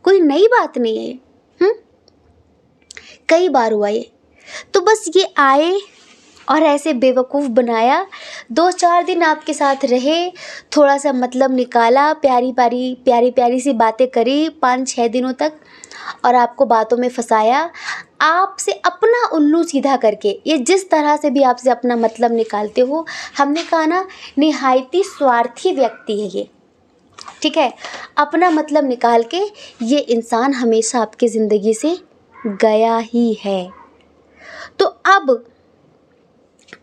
कोई नई बात नहीं है ये, कई बार हुआ ये। तो बस ये आए और ऐसे बेवकूफ़ बनाया, 2-4 दिन आपके साथ रहे, थोड़ा सा मतलब निकाला, प्यारी प्यारी सी बातें करी 5-6 दिनों तक और आपको बातों में फंसाया, आपसे अपना उल्लू सीधा करके। ये जिस तरह से भी आपसे अपना मतलब निकालते हो, हमने कहा ना, निहायती स्वार्थी व्यक्ति है ये, ठीक है। अपना मतलब निकाल के ये इंसान हमेशा आपकी ज़िंदगी से गया ही है। तो अब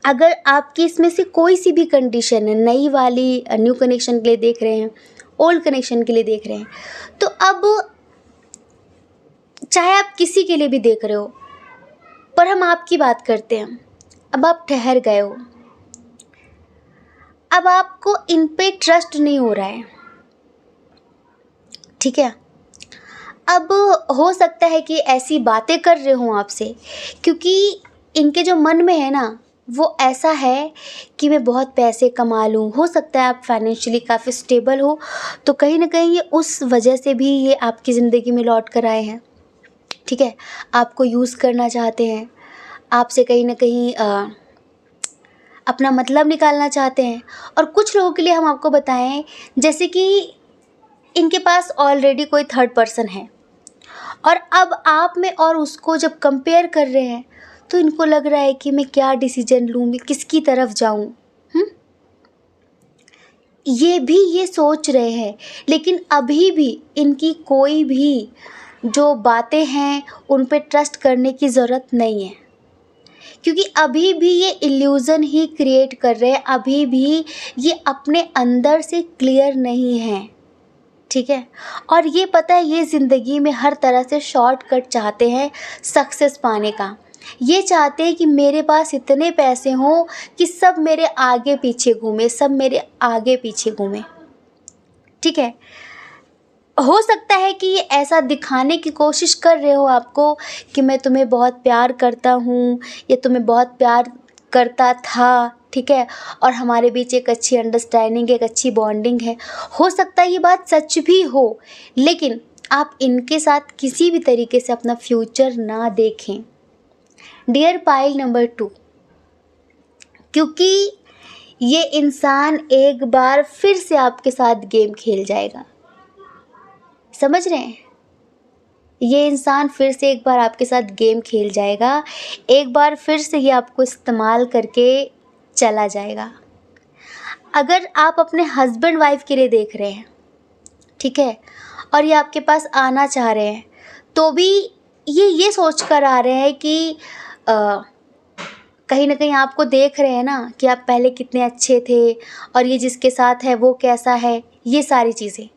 अगर आपकी इसमें से कोई सी भी कंडीशन है, नई वाली न्यू कनेक्शन के लिए देख रहे हैं, ओल्ड कनेक्शन के लिए देख रहे हैं, तो अब चाहे आप किसी के लिए भी देख रहे हो, पर हम आपकी बात करते हैं। अब आप ठहर गए हो, अब आपको इन पे ट्रस्ट नहीं हो रहा है, ठीक है। अब हो सकता है कि ऐसी बातें कर रहे हों आपसे, क्योंकि इनके जो मन में है ना वो ऐसा है कि मैं बहुत पैसे कमा लूँ। हो सकता है आप फाइनेंशियली काफ़ी स्टेबल हो, तो कहीं ना कहीं ये उस वजह से भी ये आपकी ज़िंदगी में लौट कर आए हैं। ठीक है, आपको यूज़ करना चाहते हैं, आपसे कहीं ना कहीं अपना मतलब निकालना चाहते हैं। और कुछ लोगों के लिए हम आपको बताएं, जैसे कि इनके पास ऑलरेडी कोई थर्ड पर्सन है और अब आप में और उसको जब कंपेयर कर रहे हैं तो इनको लग रहा है कि मैं क्या डिसीजन लूँ, मैं किसकी तरफ जाऊँ। ये भी ये सोच रहे हैं, लेकिन अभी भी इनकी कोई भी जो बातें हैं उन पे ट्रस्ट करने की ज़रूरत नहीं है, क्योंकि अभी भी ये इल्यूज़न ही क्रिएट कर रहे हैं, अभी भी ये अपने अंदर से क्लियर नहीं हैं। ठीक है, और ये पता है ये ज़िंदगी में हर तरह से शॉर्टकट चाहते हैं सक्सेस पाने का। ये चाहते हैं कि मेरे पास इतने पैसे हों कि सब मेरे आगे पीछे घूमे, सब मेरे आगे पीछे घूमे। ठीक है, हो सकता है कि ये ऐसा दिखाने की कोशिश कर रहे हो आपको कि मैं तुम्हें बहुत प्यार करता हूँ, या तुम्हें बहुत प्यार करता था। ठीक है, और हमारे बीच एक अच्छी अंडरस्टैंडिंग, एक अच्छी बॉन्डिंग है। हो सकता है ये बात सच भी हो, लेकिन आप इनके साथ किसी भी तरीके से अपना फ्यूचर ना देखें डियर पाइल नंबर 2, क्योंकि ये इंसान एक बार फिर से आपके साथ गेम खेल जाएगा। समझ रहे हैं, ये इंसान फिर से एक बार आपके साथ गेम खेल जाएगा, एक बार फिर से ये आपको इस्तेमाल करके चला जाएगा। अगर आप अपने हस्बैंड वाइफ के लिए देख रहे हैं, ठीक है, और ये आपके पास आना चाह रहे हैं, तो भी ये सोच कर आ रहे हैं कि कहीं ना कहीं आपको देख रहे हैं ना कि आप पहले कितने अच्छे थे और ये जिसके साथ है वो कैसा है, ये सारी चीज़ें।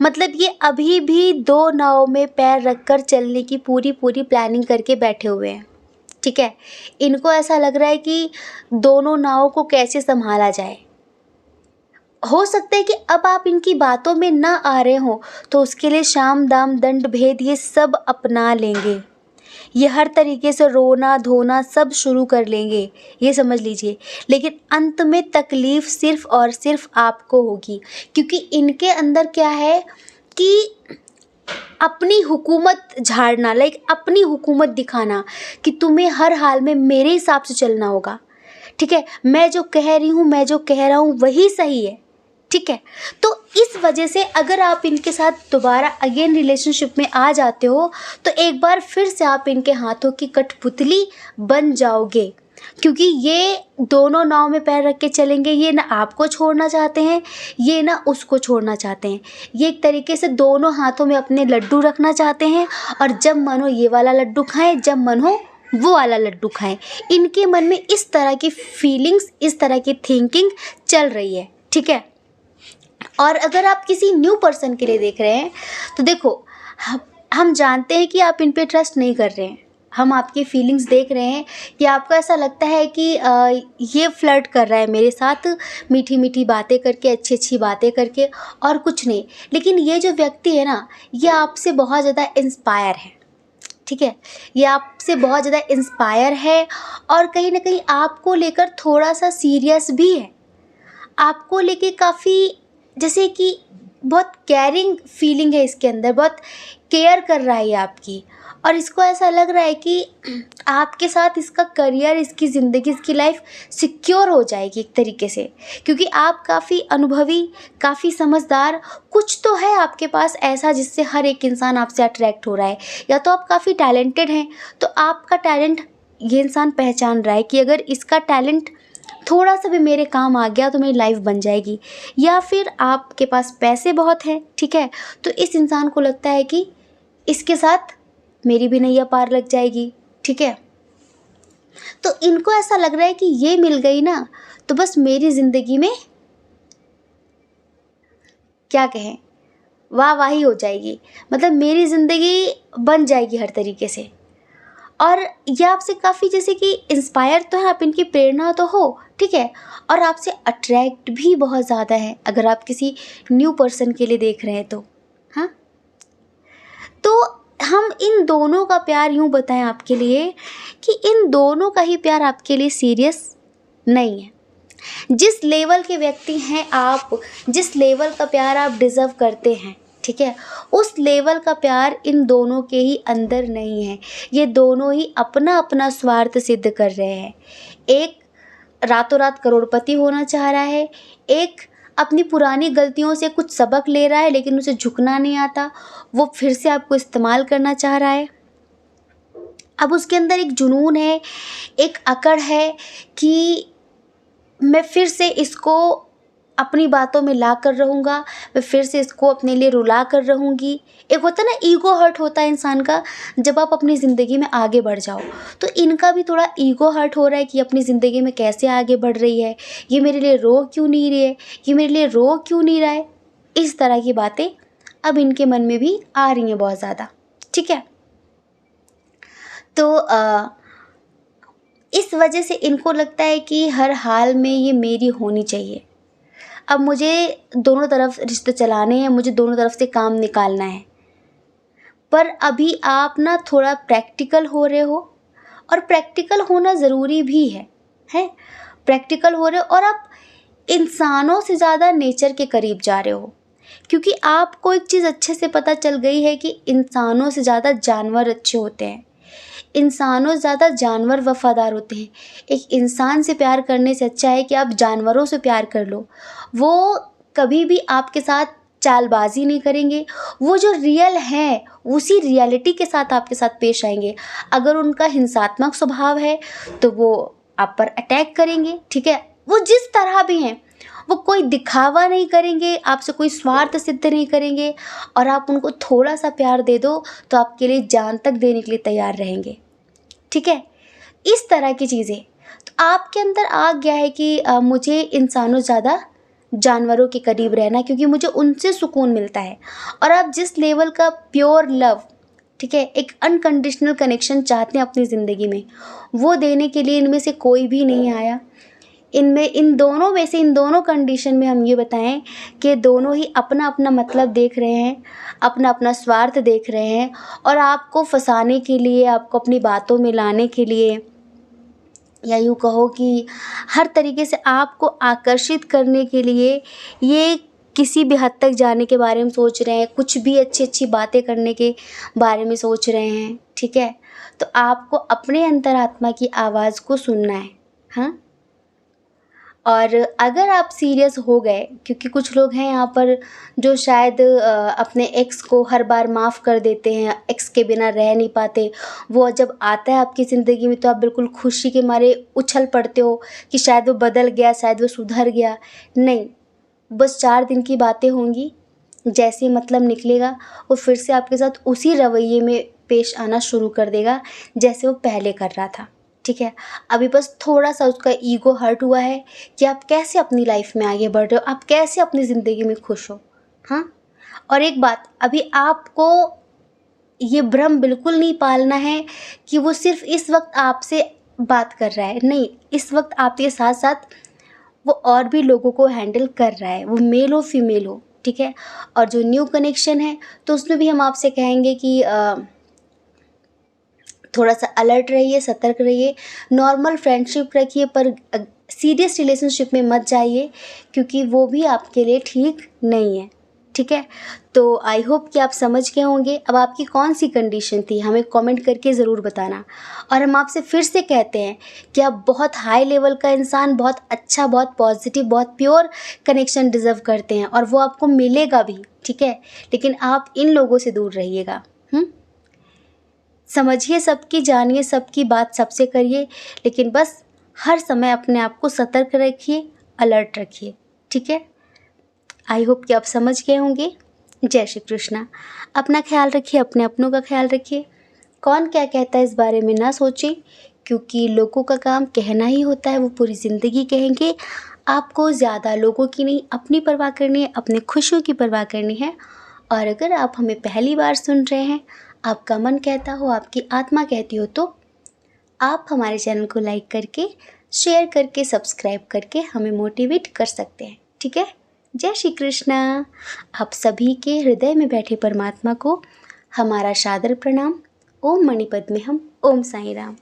मतलब ये अभी भी दो नाव में पैर रखकर चलने की पूरी पूरी प्लानिंग करके बैठे हुए हैं। ठीक है, इनको ऐसा लग रहा है कि दोनों नावों को कैसे संभाला जाए। हो सकता है कि अब आप इनकी बातों में ना आ रहे हो तो उसके लिए शाम दाम दंड भेद ये सब अपना लेंगे, ये हर तरीके से रोना धोना सब शुरू कर लेंगे, ये समझ लीजिए। लेकिन अंत में तकलीफ़ सिर्फ़ और सिर्फ आपको होगी, क्योंकि इनके अंदर क्या है कि अपनी हुकूमत झाड़ना, लाइक अपनी हुकूमत दिखाना कि तुम्हें हर हाल में मेरे हिसाब से चलना होगा। ठीक है, मैं जो कह रही हूँ, मैं जो कह रहा हूँ वही सही है। ठीक है, तो इस वजह से अगर आप इनके साथ दोबारा अगेन रिलेशनशिप में आ जाते हो तो एक बार फिर से आप इनके हाथों की कठपुतली बन जाओगे, क्योंकि ये दोनों नाव में पैर रख के चलेंगे। ये ना आपको छोड़ना चाहते हैं, ये ना उसको छोड़ना चाहते हैं। ये एक तरीके से दोनों हाथों में अपने लड्डू रखना चाहते हैं, और जब मन हो ये वाला लड्डू खाएं, जब मन हो वो वाला लड्डू खाएं। इनके मन में इस तरह की फीलिंग्स, इस तरह की थिंकिंग चल रही है। ठीक है, और अगर आप किसी न्यू पर्सन के लिए देख रहे हैं तो देखो, हम जानते हैं कि आप इन पे ट्रस्ट नहीं कर रहे हैं। हम आपकी फीलिंग्स देख रहे हैं कि आपको ऐसा लगता है कि ये फ्लर्ट कर रहा है मेरे साथ, मीठी मीठी बातें करके, अच्छी अच्छी बातें करके, और कुछ नहीं। लेकिन ये जो व्यक्ति है ना, ये आपसे बहुत ज़्यादा इंस्पायर है। ठीक है, ये आपसे बहुत ज़्यादा इंस्पायर है, और कहीं ना कहीं आपको लेकर थोड़ा सा सीरियस भी है। आपको लेके काफ़ी, जैसे कि बहुत केयरिंग फीलिंग है इसके अंदर, बहुत केयर कर रहा है ये आपकी, और इसको ऐसा लग रहा है कि आपके साथ इसका करियर, इसकी ज़िंदगी, इसकी लाइफ सिक्योर हो जाएगी एक तरीके से, क्योंकि आप काफ़ी अनुभवी, काफ़ी समझदार, कुछ तो है आपके पास ऐसा जिससे हर एक इंसान आपसे अट्रैक्ट हो रहा है। या तो आप काफ़ी टैलेंटेड हैं, तो आपका टैलेंट ये इंसान पहचान रहा है कि अगर इसका टैलेंट थोड़ा सा भी मेरे काम आ गया तो मेरी लाइफ बन जाएगी। या फिर आपके पास पैसे बहुत हैं, ठीक है, तो इस इंसान को लगता है कि इसके साथ मेरी भी नैया पार लग जाएगी। ठीक है, तो इनको ऐसा लग रहा है कि ये मिल गई ना तो बस मेरी ज़िंदगी में क्या कहें, वाह वाही हो जाएगी, मतलब मेरी ज़िंदगी बन जाएगी हर तरीके से। और ये आपसे काफ़ी जैसे कि इंस्पायर तो है, आप इनकी प्रेरणा तो हो, ठीक है, और आपसे अट्रैक्ट भी बहुत ज़्यादा है अगर आप किसी न्यू पर्सन के लिए देख रहे हैं तो। हाँ, तो हम इन दोनों का प्यार यूँ बताएं आपके लिए कि इन दोनों का ही प्यार आपके लिए सीरियस नहीं है। जिस लेवल के व्यक्ति हैं आप, जिस लेवल का प्यार आप डिज़र्व करते हैं, ठीक है, उस लेवल का प्यार इन दोनों के ही अंदर नहीं है। ये दोनों ही अपना अपना स्वार्थ सिद्ध कर रहे हैं। एक रातों रात करोड़पति होना चाह रहा है, एक अपनी पुरानी गलतियों से कुछ सबक ले रहा है लेकिन उसे झुकना नहीं आता, वो फिर से आपको इस्तेमाल करना चाह रहा है। अब उसके अंदर एक जुनून है, एक अकड़ है कि मैं फिर से इसको अपनी बातों में ला कर रहूँगा, मैं फिर से इसको अपने लिए रुला कर रहूँगी। एक होता है ना, ईगो हर्ट होता है इंसान का जब आप अपनी ज़िंदगी में आगे बढ़ जाओ। तो इनका भी थोड़ा ईगो हर्ट हो रहा है कि अपनी ज़िंदगी में कैसे आगे बढ़ रही है, ये मेरे लिए रो क्यों नहीं रही है, ये मेरे लिए रो क्यों नहीं रहा है। इस तरह की बातें अब इनके मन में भी आ रही हैं बहुत ज़्यादा, ठीक है। तो इस वजह से इनको लगता है कि हर हाल में ये मेरी होनी चाहिए। अब मुझे दोनों तरफ रिश्ते चलाने हैं, मुझे दोनों तरफ से काम निकालना है। पर अभी आप ना थोड़ा प्रैक्टिकल हो रहे हो, और प्रैक्टिकल होना ज़रूरी भी है। प्रैक्टिकल हो रहे हो और आप इंसानों से ज़्यादा नेचर के करीब जा रहे हो, क्योंकि आपको एक चीज़ अच्छे से पता चल गई है कि इंसानों से ज़्यादा जानवर अच्छे होते हैं, इंसानों से ज़्यादा जानवर वफ़ादार होते हैं। एक इंसान से प्यार करने से अच्छा है कि आप जानवरों से प्यार कर लो। वो कभी भी आपके साथ चालबाज़ी नहीं करेंगे, वो जो रियल हैं उसी रियलिटी के साथ आपके साथ पेश आएंगे। अगर उनका हिंसात्मक स्वभाव है तो वो आप पर अटैक करेंगे, ठीक है। वो जिस तरह भी हैं, वो कोई दिखावा नहीं करेंगे, आपसे कोई स्वार्थ सिद्ध नहीं करेंगे, और आप उनको थोड़ा सा प्यार दे दो तो आपके लिए जान तक देने के लिए तैयार रहेंगे, ठीक है। इस तरह की चीज़ें तो आपके अंदर आ गया है कि मुझे इंसानों ज़्यादा जानवरों के करीब रहना, क्योंकि मुझे उनसे सुकून मिलता है। और आप जिस लेवल का प्योर लव, ठीक है, एक अनकंडीशनल कनेक्शन चाहते हैं अपनी ज़िंदगी में, वो देने के लिए इनमें से कोई भी नहीं आया। इन दोनों में से, इन दोनों कंडीशन में हम ये बताएं कि दोनों ही अपना अपना मतलब देख रहे हैं, अपना अपना स्वार्थ देख रहे हैं, और आपको फंसाने के लिए, आपको अपनी बातों में लाने के लिए, या यूँ कहो कि हर तरीके से आपको आकर्षित करने के लिए ये किसी भी हद तक जाने के बारे में सोच रहे हैं, कुछ भी अच्छी अच्छी बातें करने के बारे में सोच रहे हैं, ठीक है। तो आपको अपने अंतरात्मा की आवाज़ को सुनना है, हाँ। और अगर आप सीरियस हो गए, क्योंकि कुछ लोग हैं यहाँ पर जो शायद अपने एक्स को हर बार माफ़ कर देते हैं, एक्स के बिना रह नहीं पाते, वो जब आता है आपकी ज़िंदगी में तो आप बिल्कुल खुशी के मारे उछल पड़ते हो कि शायद वो बदल गया, शायद वो सुधर गया। नहीं, बस 4 दिन की बातें होंगी, जैसे ही मतलब निकलेगा वो फिर से आपके साथ उसी रवैये में पेश आना शुरू कर देगा जैसे वो पहले कर रहा था, ठीक है। अभी बस थोड़ा सा उसका ईगो हर्ट हुआ है कि आप कैसे अपनी लाइफ में आगे बढ़ रहे हो, आप कैसे अपनी ज़िंदगी में खुश हो, हाँ। और एक बात, अभी आपको ये भ्रम बिल्कुल नहीं पालना है कि वो सिर्फ इस वक्त आपसे बात कर रहा है। नहीं, इस वक्त आपके साथ साथ वो और भी लोगों को हैंडल कर रहा है, वो मेल हो फीमेल हो, ठीक है। और जो न्यू कनेक्शन है तो उसमें भी हम आपसे कहेंगे कि थोड़ा सा अलर्ट रहिए, सतर्क रहिए, नॉर्मल फ्रेंडशिप रखिए, पर सीरियस रिलेशनशिप में मत जाइए, क्योंकि वो भी आपके लिए ठीक नहीं है, ठीक है। तो आई होप कि आप समझ गए होंगे। अब आपकी कौन सी कंडीशन थी हमें कमेंट करके ज़रूर बताना। और हम आपसे फिर से कहते हैं कि आप बहुत हाई लेवल का इंसान, बहुत अच्छा, बहुत पॉजिटिव, बहुत प्योर कनेक्शन डिज़र्व करते हैं, और वो आपको मिलेगा भी, ठीक है। लेकिन आप इन लोगों से दूर रहिएगा। समझिए सबकी, जानिए सबकी बात, सबसे करिए, लेकिन बस हर समय अपने आप को सतर्क रखिए, अलर्ट रखिए, ठीक है। आई होप कि आप समझ गए होंगे। जय श्री कृष्णा। अपना ख्याल रखिए, अपने अपनों का ख्याल रखिए। कौन क्या कहता है इस बारे में ना सोचें, क्योंकि लोगों का काम कहना ही होता है, वो पूरी ज़िंदगी कहेंगे। आपको ज़्यादा लोगों की नहीं, अपनी परवाह करनी है, अपनी खुशियों की परवाह करनी है। और अगर आप हमें पहली बार सुन रहे हैं, आपका मन कहता हो, आपकी आत्मा कहती हो, तो आप हमारे चैनल को लाइक करके, शेयर करके, सब्सक्राइब करके हमें मोटिवेट कर सकते हैं, ठीक है। जय श्री कृष्णा। आप सभी के हृदय में बैठे परमात्मा को हमारा सादर प्रणाम। ओम मणिपद्मे हम। ओम साईं राम।